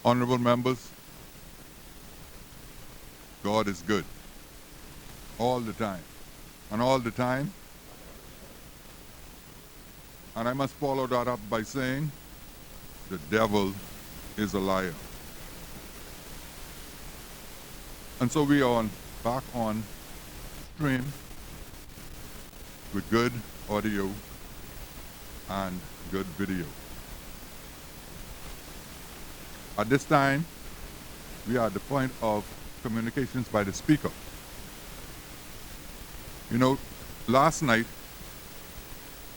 Honorable members, God is good all the time. And all the time, and I must follow that up by saying, the devil is a liar. And so we are back on stream with good audio and good video. At this time, we are at the point of communications by the speaker. You know, last night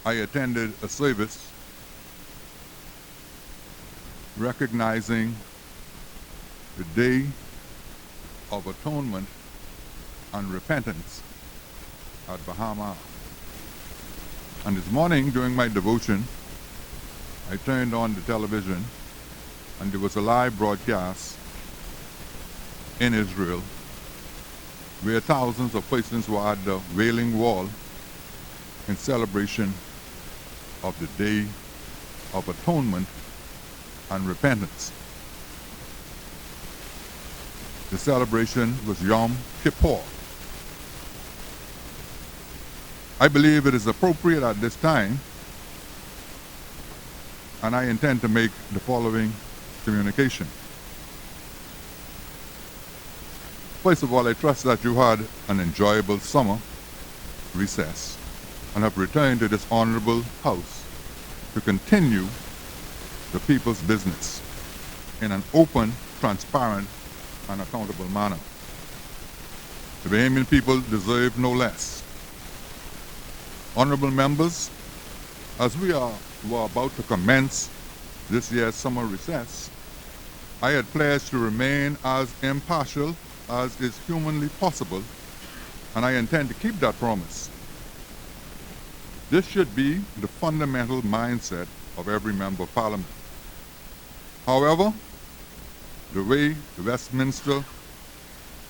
I attended a service recognizing the Day of Atonement and Repentance at Bahama. And this morning during my devotion, I turned on the television and there was a live broadcast in Israel where thousands of persons were at the Wailing Wall in celebration of the Day of Atonement and Repentance. The celebration was Yom Kippur. I believe it is appropriate at this time, and I intend to make the following communication. First of all, I trust that you had an enjoyable summer recess and have returned to this honorable house to continue the people's business in an open, transparent, and accountable manner. The Bahamian people deserve no less. Honorable members, as we were about to commence this year's summer recess, I had pledged to remain as impartial as is humanly possible, and I intend to keep that promise. This should be the fundamental mindset of every member of Parliament. However, the way the Westminster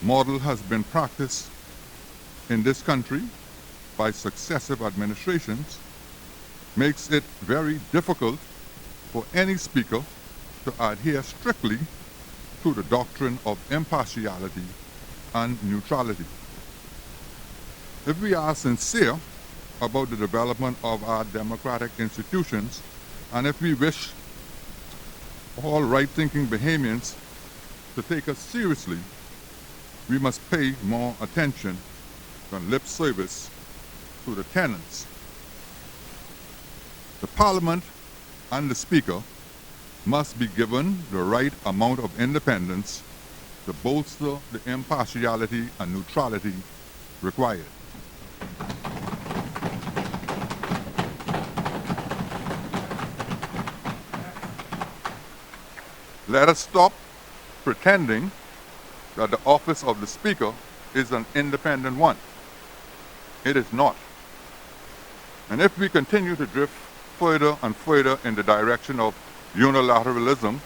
model has been practiced in this country by successive administrations makes it very difficult for any speaker to adhere strictly to the doctrine of impartiality and neutrality. If we are sincere about the development of our democratic institutions, and if we wish all right-thinking Bahamians to take us seriously, we must pay more attention than lip service to the tenets. The Parliament and the Speaker must be given the right amount of independence to bolster the impartiality and neutrality required. Let us stop pretending that the office of the Speaker is an independent one. It is not. And if we continue to drift further and further in the direction of unilateralism,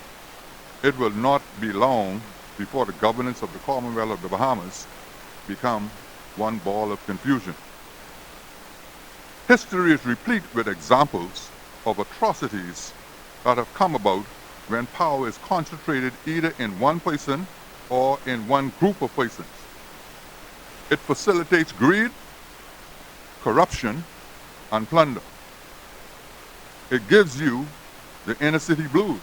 it will not be long before the governance of the Commonwealth of the Bahamas become one ball of confusion. History is replete with examples of atrocities that have come about when power is concentrated either in one person or in one group of persons. It facilitates greed, corruption, and plunder. It gives you the inner city blues,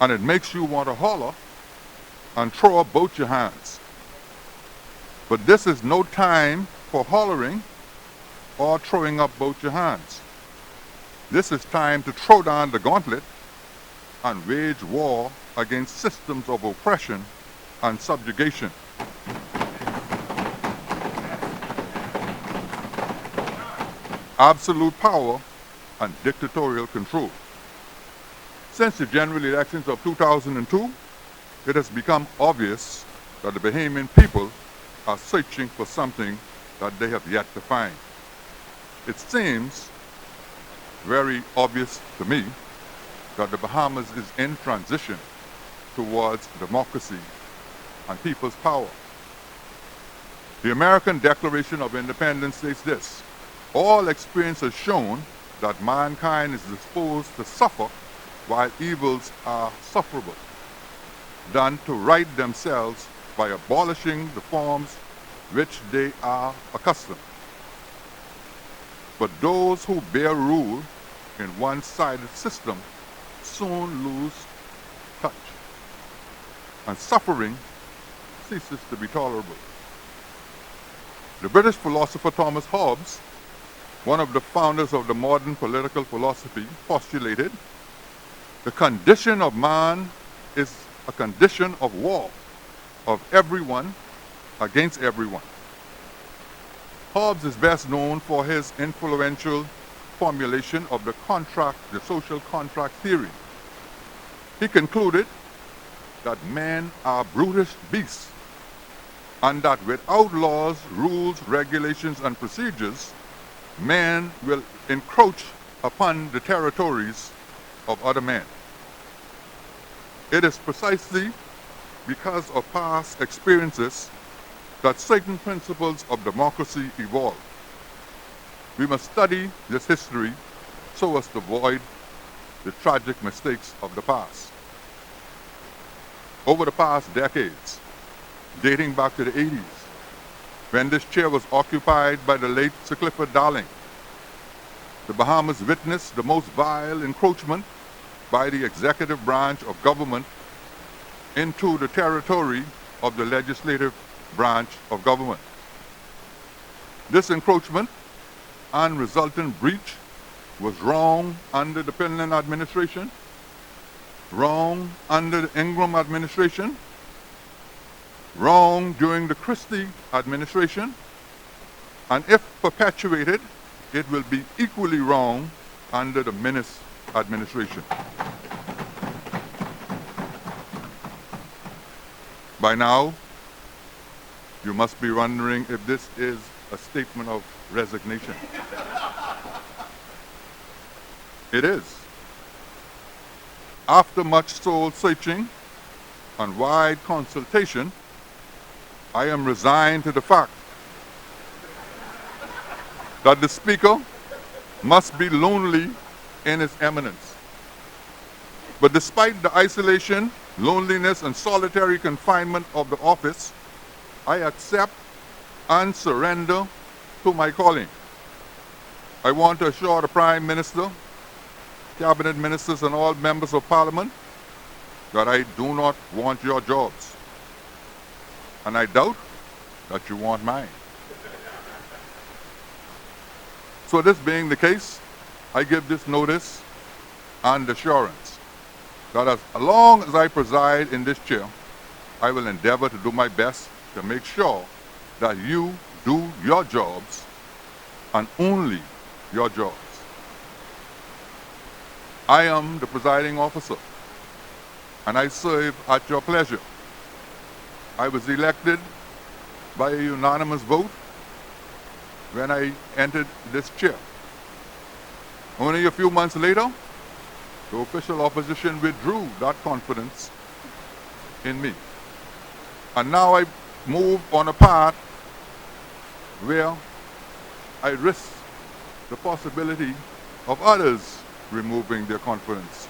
and it makes you want to holler and throw up both your hands. But this is no time for hollering or throwing up both your hands. This is time to throw down the gauntlet and wage war against systems of oppression and subjugation. Absolute power and dictatorial control. Since the general elections of 2002, it has become obvious that the Bahamian people are searching for something that they have yet to find. It seems very obvious to me that the Bahamas is in transition towards democracy and people's power. The American Declaration of Independence states this: all experience has shown that mankind is disposed to suffer while evils are sufferable. than to right themselves by abolishing the forms which they are accustomed. But those who bear rule in one-sided system soon lose touch, and suffering ceases to be tolerable. The British philosopher Thomas Hobbes, one of the founders of the modern political philosophy, postulated the condition of man is a condition of war, of everyone against everyone. Hobbes is best known for his influential formulation of the social contract theory. He concluded that men are brutish beasts, and that without laws, rules, regulations, and procedures, man will encroach upon the territories of other men. It is precisely because of past experiences that certain principles of democracy evolve. We must study this history so as to avoid the tragic mistakes of the past. Over the past decades, dating back to the 80s, when this chair was occupied by the late Sir Clifford Darling, the Bahamas witnessed the most vile encroachment by the executive branch of government into the territory of the legislative branch of government. This encroachment and resultant breach was wrong under the Penland administration, wrong under the Ingram administration, wrong during the Christie administration, and if perpetuated, it will be equally wrong under the Minnis administration. By now, you must be wondering if this is a statement of resignation. It is. After much soul searching and wide consultation, I am resigned to the fact that the Speaker must be lonely in his eminence. But despite the isolation, loneliness, and solitary confinement of the office, I accept and surrender to my calling. I want to assure the Prime Minister, Cabinet Ministers, and all members of Parliament that I do not want your jobs. And I doubt that you want mine. So this being the case, I give this notice and assurance that as long as I preside in this chair, I will endeavor to do my best to make sure that you do your jobs and only your jobs. I am the presiding officer, and I serve at your pleasure. I was elected by a unanimous vote when I entered this chair. Only a few months later, the official opposition withdrew that confidence in me. And now I move on a path where I risk the possibility of others removing their confidence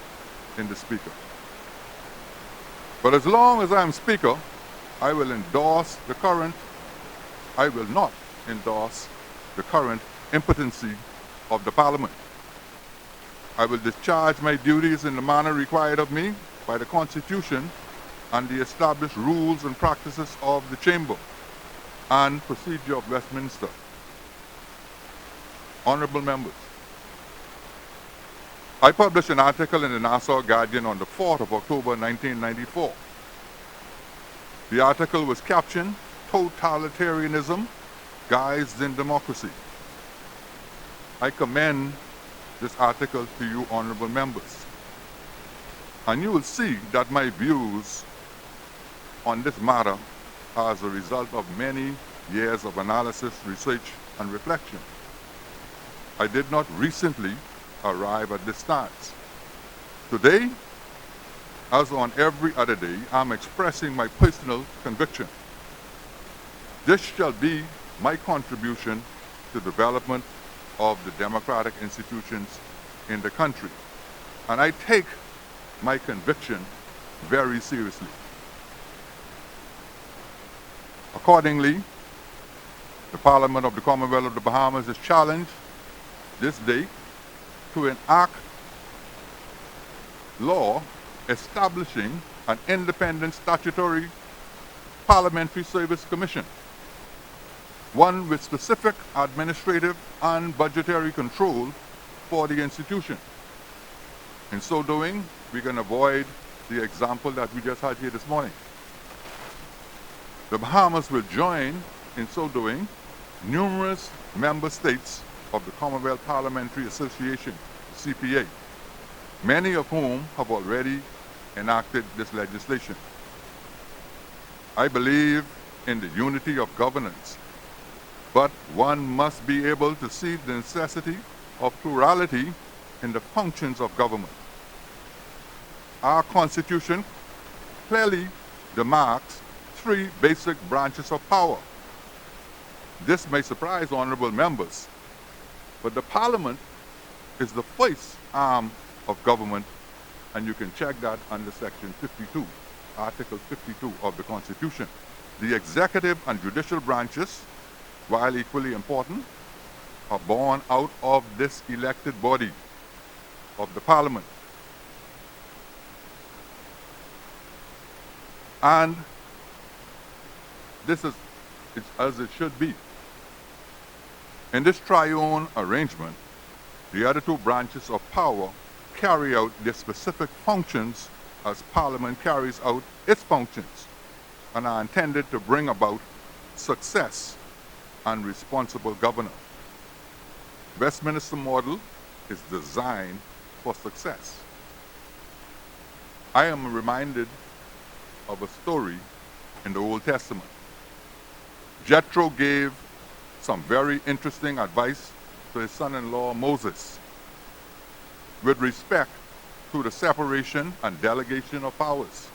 in the Speaker. But as long as I'm Speaker, I will not endorse the current impotency of the Parliament. I will discharge my duties in the manner required of me by the Constitution and the established rules and practices of the Chamber and procedure of Westminster. Honorable members, I published an article in the Nassau Guardian on the 4th of October 1994. The article was captioned, "Totalitarianism Guised in Democracy." I commend this article to you, honorable members. And you will see that my views on this matter are as a result of many years of analysis, research, and reflection. I did not recently arrive at this stance. Today, as on every other day, I'm expressing my personal conviction. This shall be my contribution to the development of the democratic institutions in the country. And I take my conviction very seriously. Accordingly, the Parliament of the Commonwealth of the Bahamas is challenged this day to enact law establishing an independent statutory parliamentary service commission, one with specific administrative and budgetary control for the institution. In so doing, we can avoid the example that we just had here this morning. The Bahamas will join, in so doing, numerous member states of the Commonwealth Parliamentary Association, CPA, many of whom have already enacted this legislation. I believe in the unity of governance, but one must be able to see the necessity of plurality in the functions of government. Our Constitution clearly demarks three basic branches of power. This may surprise honorable members, but the Parliament is the first arm of government, and you can check that under Section 52, Article 52 of the Constitution. The executive and judicial branches, while equally important, are born out of this elected body of the Parliament. And this is as it should be. In this triune arrangement, the other two branches of power carry out their specific functions as Parliament carries out its functions, and are intended to bring about success and responsible governance. Westminster model is designed for success. I am reminded of a story in the Old Testament. Jetro gave some very interesting advice to his son-in-law Moses with respect to the separation and delegation of powers.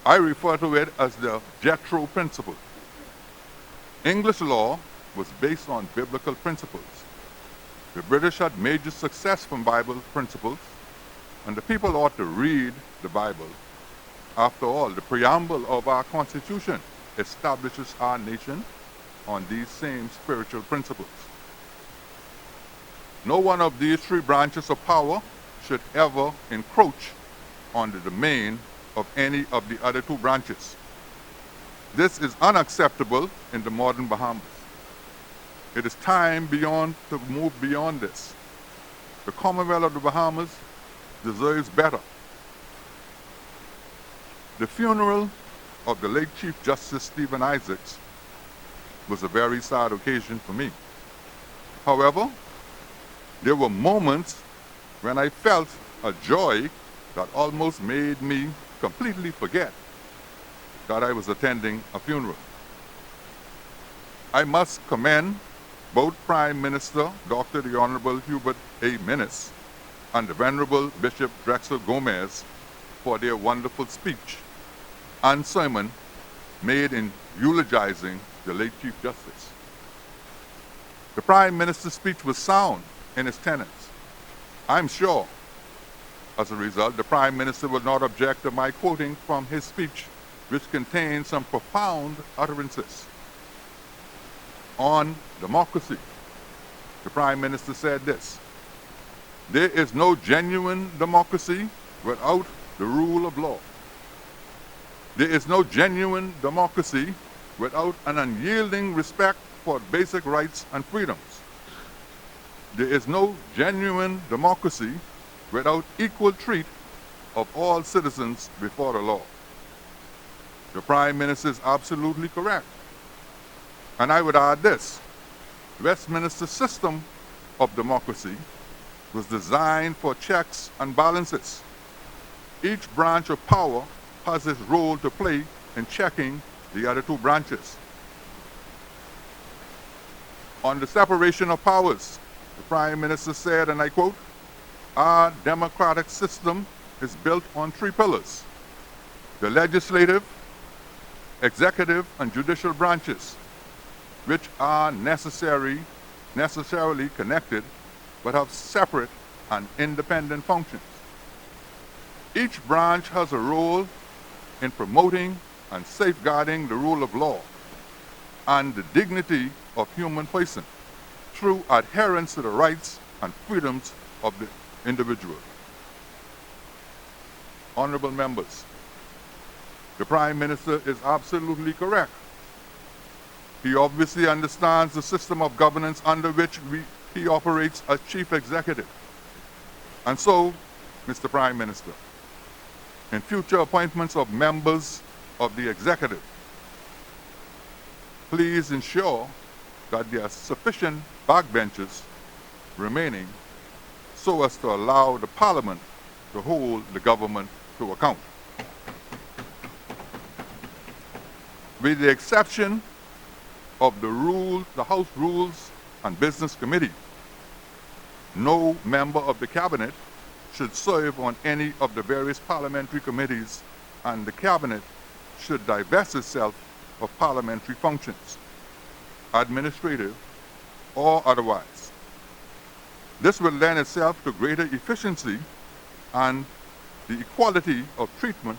I refer to it as the Jetro Principle. English law was based on biblical principles. The British had major success from Bible principles, and the people ought to read the Bible. After all, the preamble of our Constitution establishes our nation on these same spiritual principles. No one of these three branches of power should ever encroach on the domain of any of the other two branches. This is unacceptable in the modern Bahamas. It is time to move beyond this. The Commonwealth of the Bahamas deserves better. The funeral of the late Chief Justice Stephen Isaacs was a very sad occasion for me. However, there were moments when I felt a joy that almost made me completely forget that I was attending a funeral. I must commend both Prime Minister Dr. the Honorable Hubert A. Minnis and the Venerable Bishop Drexel Gomez for their wonderful speech and sermon made in eulogizing the late Chief Justice. The Prime Minister's speech was sound in its tenets. I'm sure, as a result, the Prime Minister will not object to my quoting from his speech, which contains some profound utterances on democracy. The Prime Minister said this: "There is no genuine democracy without the rule of law. There is no genuine democracy without an unyielding respect for basic rights and freedoms. There is no genuine democracy without equal treat of all citizens before the law." The Prime Minister is absolutely correct. And I would add this: Westminster's system of democracy was designed for checks and balances. Each branch of power has its role to play in checking the other two branches. On the separation of powers, the Prime Minister said, and I quote, "Our democratic system is built on three pillars: the legislative, executive, and judicial branches, which are necessarily connected but have separate and independent functions. Each branch has a role in promoting and safeguarding the rule of law and the dignity of human person through adherence to the rights and freedoms of the individual. Honorable members, the Prime Minister is absolutely correct. He obviously understands the system of governance under which he operates as Chief Executive. And so, Mr. Prime Minister, in future appointments of members of the Executive, please ensure that there are sufficient backbenches remaining so as to allow the Parliament to hold the government to account. With the exception of the House Rules and Business Committee, no member of the Cabinet should serve on any of the various parliamentary committees, and the Cabinet should divest itself of parliamentary functions, administrative or otherwise. This will lend itself to greater efficiency and the equality of treatment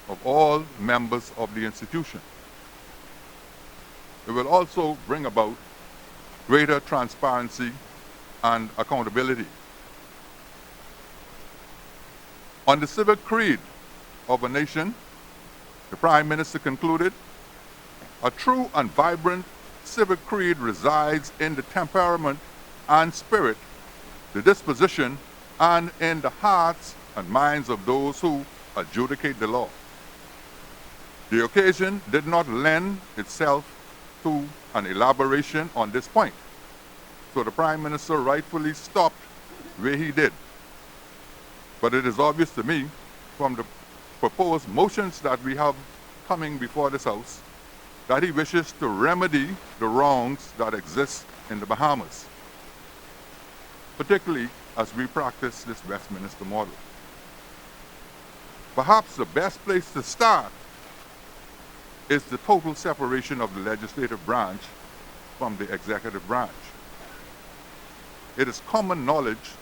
of all members of the institution. It will also bring about greater transparency and accountability. On the civic creed of a nation, the Prime Minister concluded, a true and vibrant civic creed resides in the temperament and spirit, the disposition, and in the hearts and minds of those who adjudicate the law. The occasion did not lend itself to an elaboration on this point, so the Prime Minister rightfully stopped where he did. But it is obvious to me from the proposed motions that we have coming before this House that he wishes to remedy the wrongs that exist in the Bahamas, particularly as we practice this Westminster model. Perhaps the best place to start is the total separation of the legislative branch from the executive branch. It is common knowledge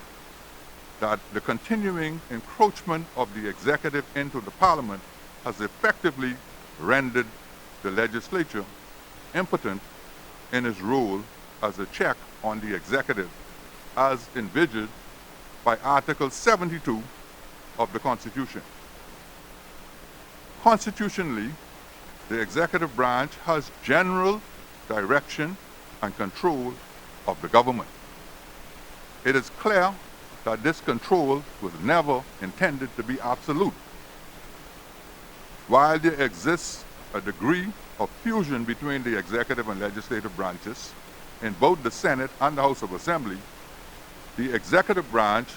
that the continuing encroachment of the executive into the Parliament has effectively rendered the legislature impotent in its role as a check on the executive as envisaged by Article 72 of the Constitution. Constitutionally, the executive branch has general direction and control of the government. It is clear that this control was never intended to be absolute. While there exists a degree of fusion between the executive and legislative branches in both the Senate and the House of Assembly, the executive branch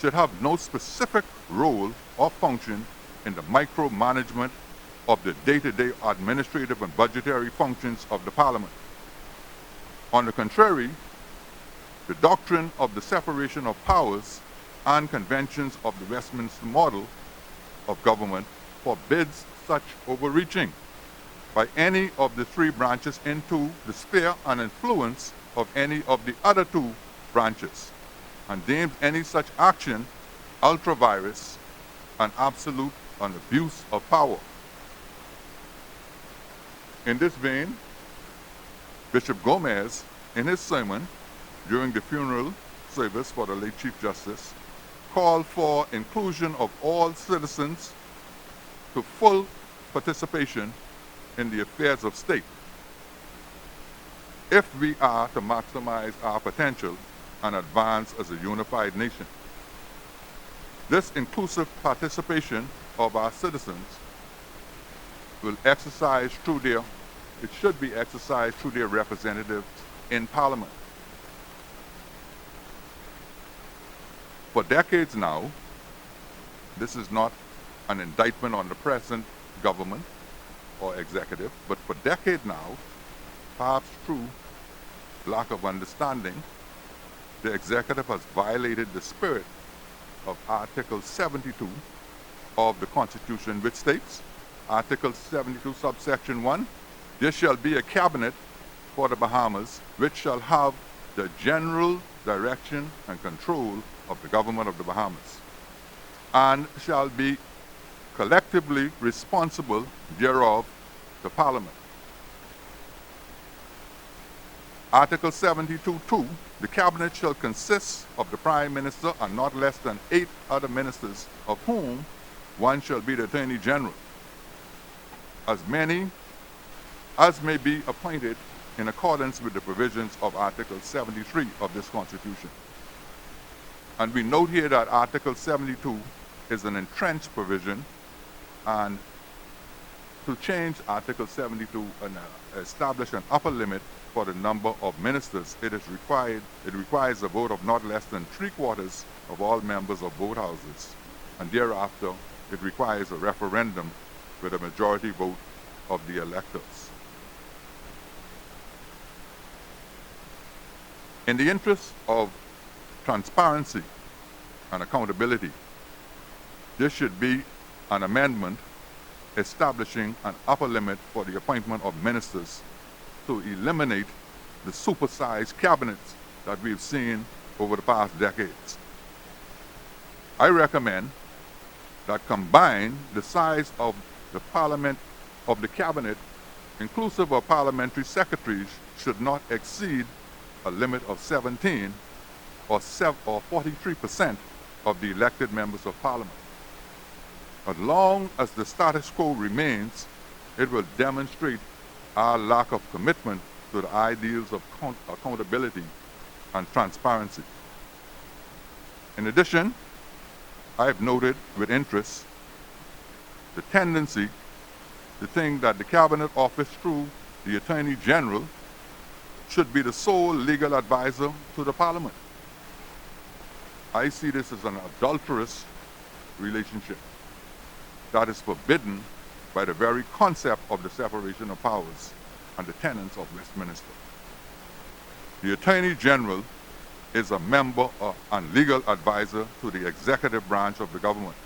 should have no specific role or function in the micromanagement of the day-to-day administrative and budgetary functions of the Parliament. On the contrary, the doctrine of the separation of powers and conventions of the Westminster model of government forbids such overreaching by any of the three branches into the sphere and influence of any of the other two branches, and deems any such action ultra-virus and absolute an abuse of power. In this vein, Bishop Gomez, in his sermon during the funeral service for the late Chief Justice, called for inclusion of all citizens to full participation in the affairs of state if we are to maximize our potential and advance as a unified nation. This inclusive participation of our citizens will should be exercised through their representatives in Parliament. For decades now, this is not an indictment on the present government or executive, but for decades now, perhaps through lack of understanding, the executive has violated the spirit of Article 72 of the Constitution, which states, Article 72, subsection 1, there shall be a cabinet for the Bahamas, which shall have the general direction and control of the government of the Bahamas, and shall be collectively responsible thereof to Parliament. Article 72(2), the cabinet shall consist of the Prime Minister and not less than 8 other ministers, of whom one shall be the Attorney General, as many as may be appointed in accordance with the provisions of Article 73 of this Constitution. And we note here that Article 72 is an entrenched provision, and to change Article 72 and establish an upper limit for the number of ministers, it requires a vote of not less than 3/4 of all members of both houses, and thereafter it requires a referendum with a majority vote of the electors. In the interest of transparency and accountability, this should be an amendment establishing an upper limit for the appointment of ministers to eliminate the supersized cabinets that we've seen over the past decades. I recommend that combined the size of the parliament of the cabinet, inclusive of parliamentary secretaries, should not exceed a limit of 17 or 43% of the elected members of parliament. As long as the status quo remains, it will demonstrate our lack of commitment to the ideals of accountability and transparency. In addition, I have noted with interest the tendency to think that the Cabinet Office, through the Attorney General, should be the sole legal advisor to the Parliament. I see this as an adulterous relationship that is forbidden by the very concept of the separation of powers and the tenets of Westminster. The Attorney General is a member and legal advisor to the executive branch of the government.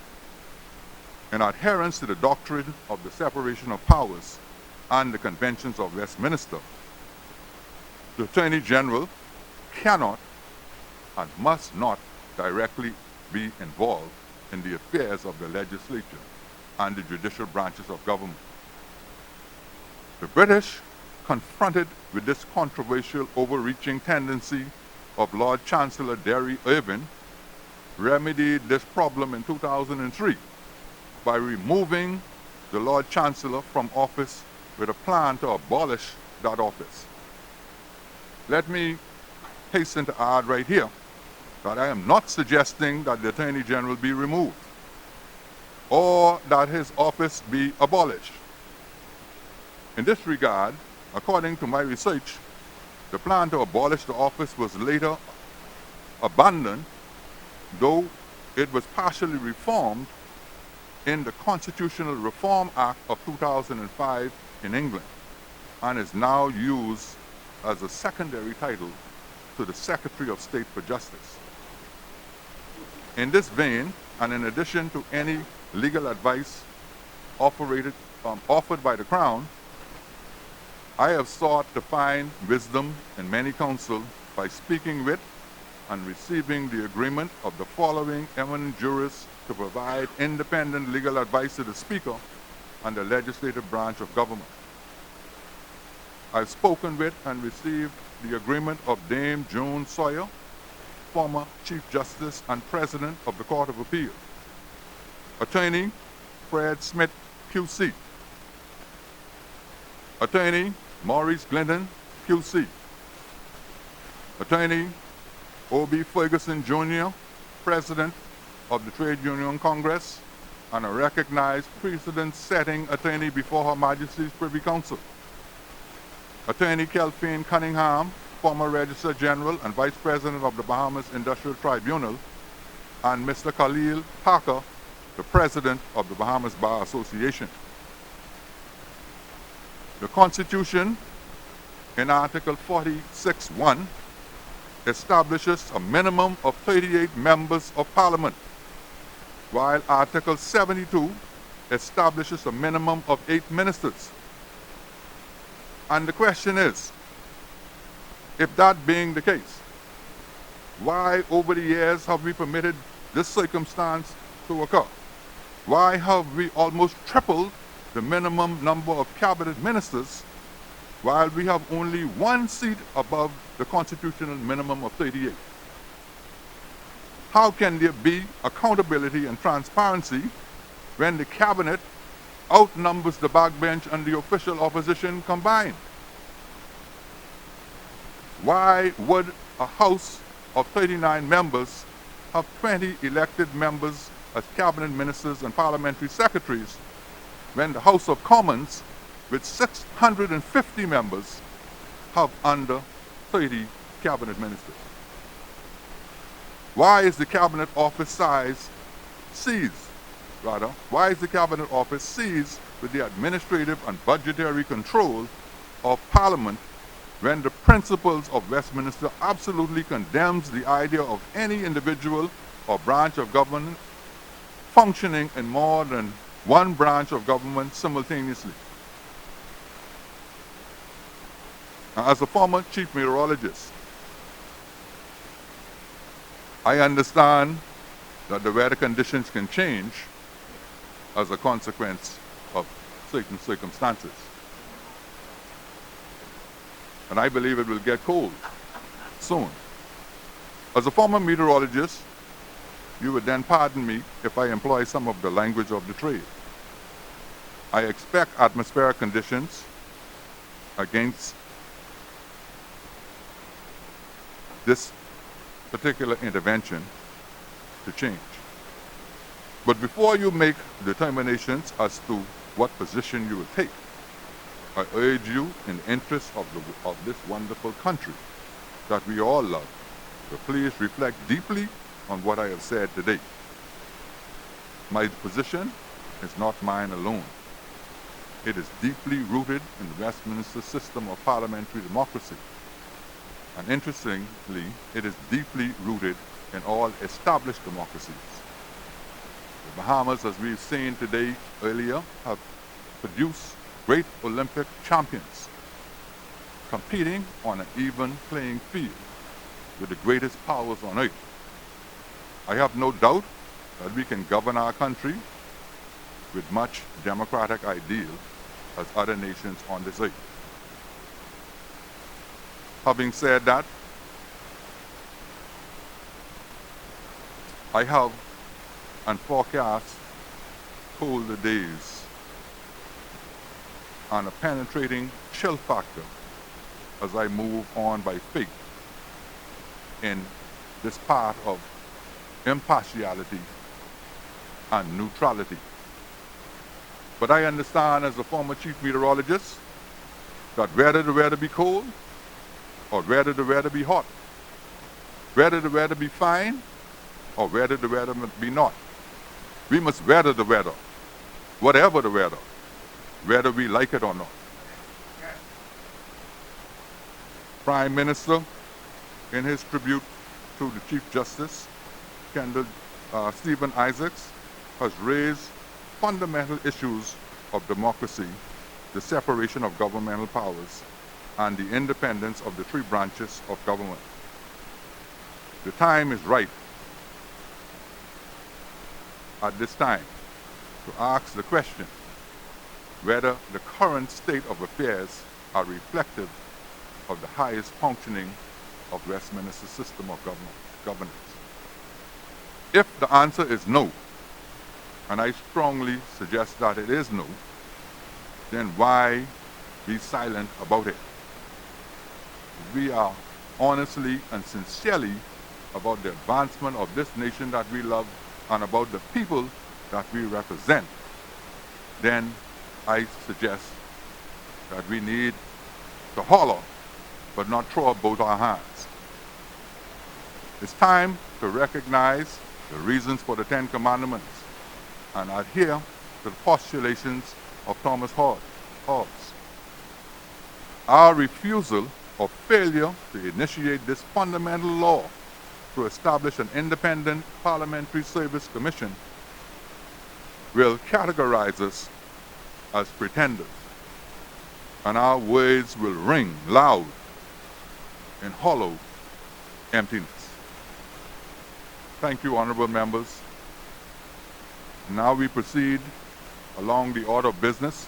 In adherence to the doctrine of the separation of powers and the conventions of Westminster, the Attorney General cannot and must not directly be involved in the affairs of the legislature and the judicial branches of government. The British, confronted with this controversial overreaching tendency of Lord Chancellor Derry Irvine, remedied this problem in 2003 by removing the Lord Chancellor from office with a plan to abolish that office. Let me hasten to add right here that I am not suggesting that the Attorney General be removed or that his office be abolished. In this regard, according to my research, the plan to abolish the office was later abandoned, though it was partially reformed in the Constitutional Reform Act of 2005 in England, and is now used as a secondary title to the Secretary of State for Justice. In this vein, and in addition to any legal advice offered by the Crown, I have sought to find wisdom in many counsel by speaking with and receiving the agreement of the following eminent jurists to provide independent legal advice to the Speaker and the legislative branch of government. I've spoken with and received the agreement of Dame Joan Sawyer, former Chief Justice and President of the Court of Appeal, Attorney Fred Smith, QC, Attorney Maurice Glidden, QC, Attorney O.B. Ferguson Jr., President of the Trade Union Congress, and a recognized precedent-setting attorney before Her Majesty's Privy Council, Attorney Kelphine Cunningham, former Registrar General and Vice President of the Bahamas Industrial Tribunal, and Mr. Khalil Parker, the President of the Bahamas Bar Association. The Constitution, in Article 46(1), establishes a minimum of 38 members of Parliament, while Article 72 establishes a minimum of 8 ministers. And the question is, if that being the case, why over the years have we permitted this circumstance to occur? Why have we almost tripled the minimum number of cabinet ministers while we have only one seat above the constitutional minimum of 38? How can there be accountability and transparency when the cabinet outnumbers the backbench and the official opposition combined? Why would a House of 39 members have 20 elected members as cabinet ministers and parliamentary secretaries when the House of Commons, with 650 members, have under 30 cabinet ministers? Why is the cabinet office seized with the administrative and budgetary control of Parliament when the principles of Westminster absolutely condemns the idea of any individual or branch of government functioning in more than one branch of government simultaneously? Now, as a former chief meteorologist, I understand that the weather conditions can change as a consequence of certain circumstances. And I believe it will get cold soon. As a former meteorologist, you would then pardon me if I employ some of the language of the trade. I expect atmospheric conditions against this particular intervention to change. But before you make determinations as to what position you will take, I urge you, in the interest of this wonderful country that we all love, to please reflect deeply on what I have said today. My position is not mine alone. It is deeply rooted in the Westminster system of parliamentary democracy. And interestingly, it is deeply rooted in all established democracies. The Bahamas, as we've seen today earlier, have produced great Olympic champions competing on an even playing field with the greatest powers on earth. I have no doubt that we can govern our country with much democratic ideals as other nations on this earth. Having said that, I have and forecast colder days and a penetrating chill factor as I move on by faith in this path of impartiality and neutrality. But I understand, as a former chief meteorologist, that whether the weather be cold or whether the weather be hot, whether the weather be fine or whether the weather be not, we must weather the weather, whatever the weather, whether we like it or not. Prime Minister, in his tribute to the Chief Justice, Stephen Isaacs, has raised fundamental issues of democracy, the separation of governmental powers, and the independence of the three branches of government. The time is right at this time to ask the question whether the current state of affairs are reflective of the highest functioning of Westminster's system of governance. If the answer is no, and I strongly suggest that it is no, then why be silent about it? We are honestly and sincerely about the advancement of this nation that we love and about the people that we represent, then I suggest that we need to holler, but not throw up both our hands. It's time to recognize the reasons for the Ten Commandments and adhere to the postulations of Thomas Hobbes. Our refusal or failure to initiate this fundamental law to establish an independent parliamentary service commission will categorize us as pretenders, and our words will ring loud in hollow emptiness. Thank you, honorable members. Now we proceed along the order of business.